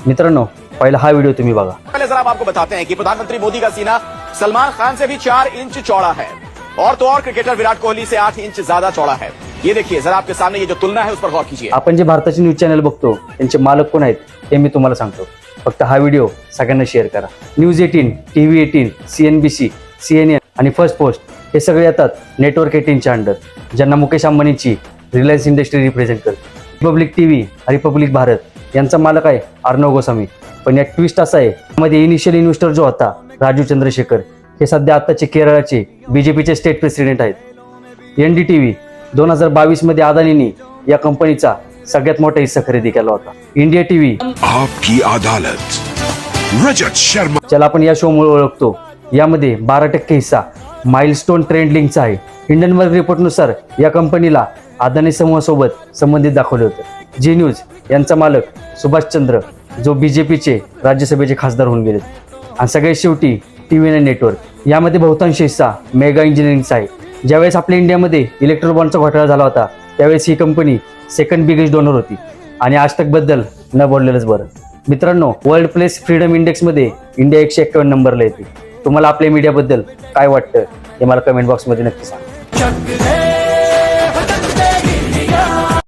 मित्रांनो, पहिला हा व्हिडिओ तुम्ही बघा। पहले जरा हम आपको बताते हैं कि प्रधानमंत्री मोदी का सीना सलमान खान से भी 4 इंच चौड़ा है और तो और क्रिकेटर विराट कोहली से 8 इंच ज्यादा चौड़ा है। ये देखिए जरा आपके सामने ये जो तुलना है उस पर गौर कीजिए। आपण जे भारताचे न्यूज चॅनल बघतो त्यांचे मालक कोण आहेत हे मी तुम्हाला सांगतो, फक्त हा व्हिडिओ सगळ्यांना शेअर करा। न्यूज 18, TV 18, CNBC, CNN आणि फर्स्ट पोस्ट हे सगळे येतात नेटवर्क 18च्या अंडर, ज्यांना मुकेश अंबानीची रिलायन्स इंडस्ट्री रिप्रेझेंट करते। रिपब्लिक TV, रिपब्लिक भारत यांचा मालक आहे अर्णव गोस्वामी। पण यात ट्विस्ट असा आहे, मध्ये इनिशियल इन्व्हेस्टर जो होता राजू चंद्रशेखर हे सध्या आताचे केरळाचे बीजेपीचे स्टेट प्रेसिडेंट आहेत। NDTV 2022 मध्ये अदानींनी या कंपनीचा सगळ्यात मोठा हिस्सा खरेदी केला होता। इंडिया TV आपकी अदालत, रजत शर्मा ज्याला आपण या शो मुळे ओळखतो, यामध्ये 12% हिस्सा माइलस्टोन ट्रेंड लिंकचा आहे। इंडियन वर्क रिपोर्टनुसार या कंपनीला अदानी समूहासोबत संबंधित दाखवले होते। जी न्यूज यांचा मालक सुभाष चंद्र जो बीजेपीचे राज्यसभेचे खासदार होऊन गेले, आणि सगळ्यात शेवटी TV9 नेटवर्क यामध्ये बहुतांश हिस्सा मेगा इंजिनिअरिंगचा आहे। ज्यावेळेस आपल्या इंडियामध्ये इलेक्ट्रो बॉन्डचा घोटाळा झाला होता, त्यावेळेस ही कंपनी सेकंड बिगेस्ट डोनर होती, आणि आज तक बद्दल न बोललेलंच बरं। मित्रांनो, वर्ल्ड प्लेस फ्रीडम इंडेक्समध्ये इंडिया 151 नंबरला येते। तुम्हाला आपल्या मीडियाबद्दल काय वाटतं हे मला कमेंट बॉक्समध्ये नक्की सांगा।